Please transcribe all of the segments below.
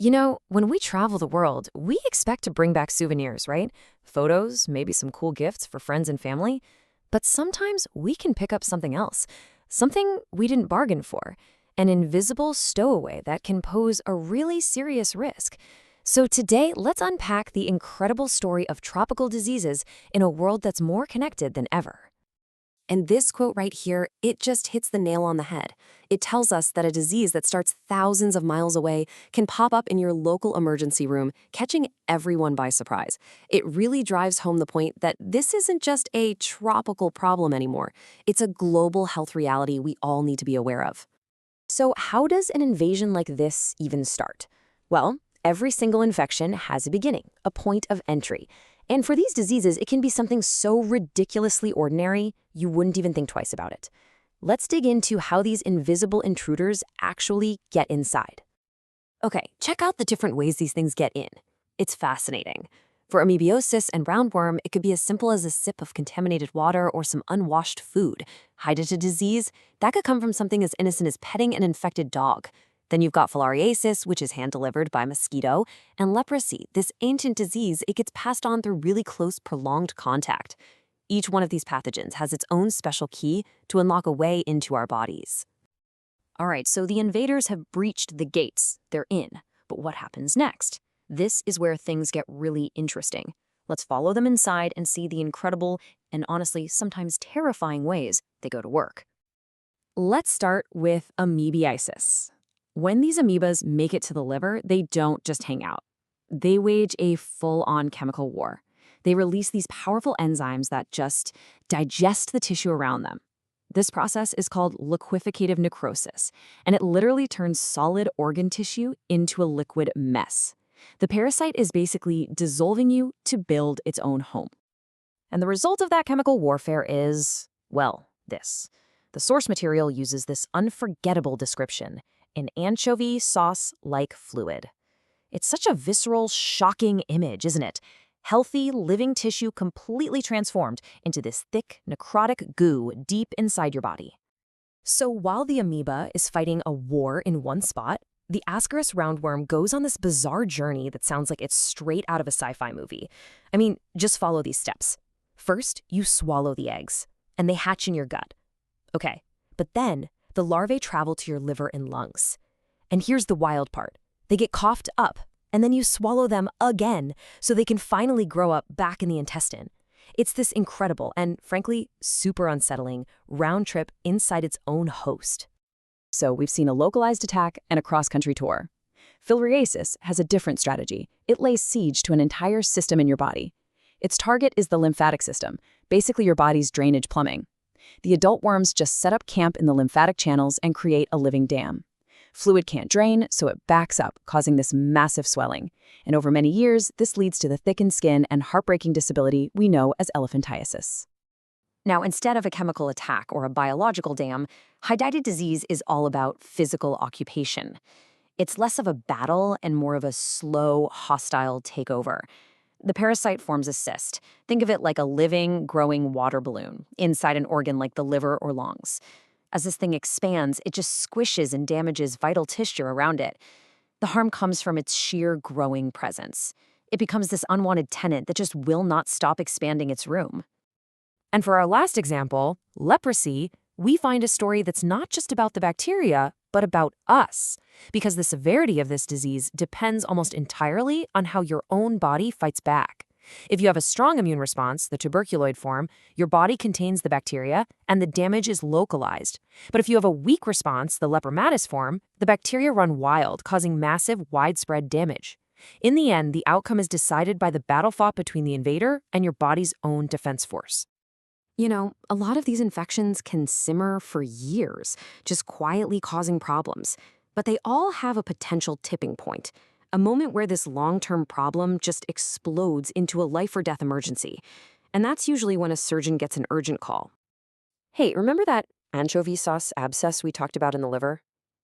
When we travel the world, we expect to bring back souvenirs, right? Photos, maybe some cool gifts for friends and family. But sometimes we can pick up something else, something we didn't bargain for, an invisible stowaway that can pose a really serious risk. So today, let's unpack the incredible story of tropical diseases in a world that's more connected than ever. And this quote right here, it just hits the nail on the head. It tells us that a disease that starts thousands of miles away can pop up in your local emergency room, catching everyone by surprise. It really drives home the point that this isn't just a tropical problem anymore. It's a global health reality we all need to be aware of. So how does an invasion like this even start? Well, every single infection has a beginning, a point of entry. And for these diseases, it can be something so ridiculously ordinary, you wouldn't even think twice about it. Let's dig into how these invisible intruders actually get inside. Okay, check out the different ways these things get in. It's fascinating. For amoebiosis and roundworm, it could be as simple as a sip of contaminated water or some unwashed food. Hide it a disease? That could come from something as innocent as petting an infected dog. Then you've got filariasis, which is hand-delivered by mosquito, and leprosy, this ancient disease, it gets passed on through really close, prolonged contact. Each one of these pathogens has its own special key to unlock a way into our bodies. All right, so the invaders have breached the gates. They're in. But what happens next? This is where things get really interesting. Let's follow them inside and see the incredible and honestly sometimes terrifying ways they go to work. Let's start with amoebiasis. When these amoebas make it to the liver, they don't just hang out. They wage a full-on chemical war. They release these powerful enzymes that just digest the tissue around them. This process is called liqueficative necrosis, and it literally turns solid organ tissue into a liquid mess. The parasite is basically dissolving you to build its own home. And the result of that chemical warfare is, well, this. The source material uses this unforgettable description: an anchovy sauce-like fluid. It's such a visceral, shocking image, isn't it? Healthy, living tissue completely transformed into this thick, necrotic goo deep inside your body. So while the amoeba is fighting a war in one spot, the Ascaris roundworm goes on this bizarre journey that sounds like it's straight out of a sci-fi movie. I mean, just follow these steps. First, you swallow the eggs, and they hatch in your gut. Okay, but then the larvae travel to your liver and lungs. And here's the wild part. They get coughed up, and then you swallow them again so they can finally grow up back in the intestine. It's this incredible and, frankly, super unsettling round trip inside its own host. So we've seen a localized attack and a cross-country tour. Filariasis has a different strategy. It lays siege to an entire system in your body. Its target is the lymphatic system, basically your body's drainage plumbing. The adult worms just set up camp in the lymphatic channels and create a living dam. Fluid can't drain, so it backs up, causing this massive swelling. And over many years, this leads to the thickened skin and heartbreaking disability we know as elephantiasis. Now, instead of a chemical attack or a biological dam, hydatid disease is all about physical occupation. It's less of a battle and more of a slow, hostile takeover. The parasite forms a cyst. Think of it like a living, growing water balloon inside an organ like the liver or lungs. As this thing expands, it just squishes and damages vital tissue around it. The harm comes from its sheer growing presence. It becomes this unwanted tenant that just will not stop expanding its room. And for our last example, leprosy, we find a story that's not just about the bacteria, but about us, because the severity of this disease depends almost entirely on how your own body fights back. If you have a strong immune response, the tuberculoid form, your body contains the bacteria and the damage is localized. But if you have a weak response, the lepromatous form, the bacteria run wild, causing massive, widespread damage. In the end, the outcome is decided by the battle fought between the invader and your body's own defense force. A lot of these infections can simmer for years, just quietly causing problems. But they all have a potential tipping point, a moment where this long-term problem just explodes into a life-or-death emergency. And that's usually when a surgeon gets an urgent call. Hey, remember that anchovy sauce abscess we talked about in the liver?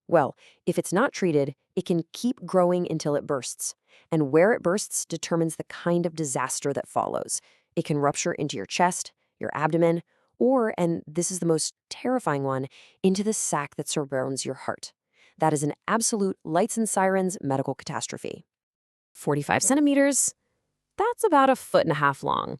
Well, if it's not treated, it can keep growing until it bursts. And where it bursts determines the kind of disaster that follows. It can rupture into your chest, your abdomen, or, and this is the most terrifying one, into the sac that surrounds your heart. That is an absolute lights and sirens medical catastrophe. 45 centimeters, that's about a foot and a half long.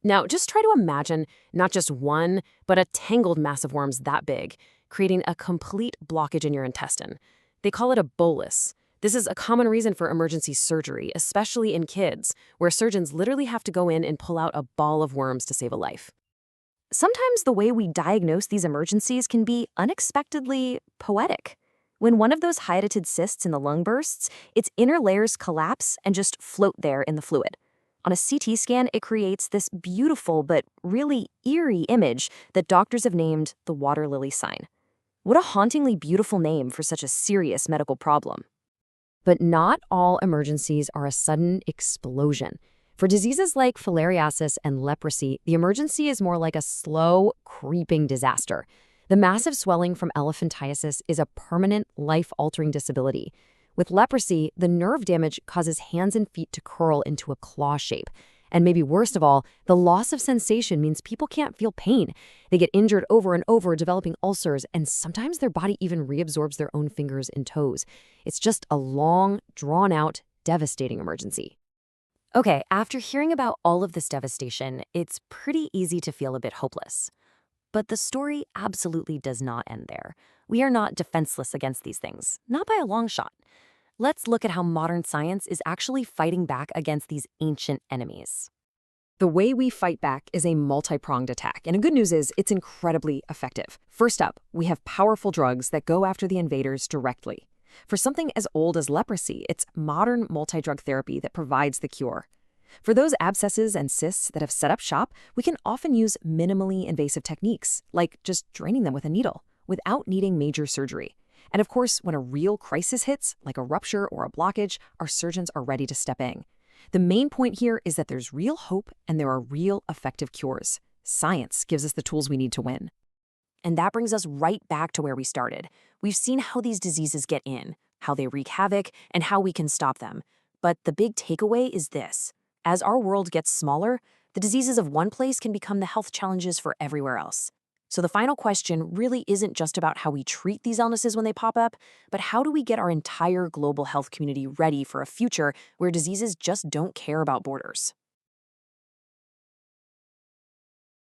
Now, just try to imagine not just one, but a tangled mass of worms that big, creating a complete blockage in your intestine. They call it a bolus. This is a common reason for emergency surgery, especially in kids, where surgeons literally have to go in and pull out a ball of worms to save a life. Sometimes the way we diagnose these emergencies can be unexpectedly poetic. When one of those hydatid cysts in the lung bursts, its inner layers collapse and just float there in the fluid. On a CT scan, it creates this beautiful but really eerie image that doctors have named the water lily sign. What a hauntingly beautiful name for such a serious medical problem. But not all emergencies are a sudden explosion. For diseases like filariasis and leprosy, the emergency is more like a slow, creeping disaster. The massive swelling from elephantiasis is a permanent, life-altering disability. With leprosy, the nerve damage causes hands and feet to curl into a claw shape. And maybe worst of all, the loss of sensation means people can't feel pain. They get injured over and over, developing ulcers, and sometimes their body even reabsorbs their own fingers and toes. It's just a long, drawn-out, devastating emergency. Okay, after hearing about all of this devastation, it's pretty easy to feel a bit hopeless. But the story absolutely does not end there. We are not defenseless against these things, not by a long shot. Let's look at how modern science is actually fighting back against these ancient enemies. The way we fight back is a multi-pronged attack, and the good news is it's incredibly effective. First up, we have powerful drugs that go after the invaders directly. For something as old as leprosy, it's modern multi-drug therapy that provides the cure. For those abscesses and cysts that have set up shop, we can often use minimally invasive techniques, like just draining them with a needle, without needing major surgery. And of course, when a real crisis hits, like a rupture or a blockage, our surgeons are ready to step in. The main point here is that there's real hope and there are real effective cures. Science gives us the tools we need to win. And that brings us right back to where we started. We've seen how these diseases get in, how they wreak havoc, and how we can stop them. But the big takeaway is this. As our world gets smaller, the diseases of one place can become the health challenges for everywhere else. So the final question really isn't just about how we treat these illnesses when they pop up, but how do we get our entire global health community ready for a future where diseases just don't care about borders?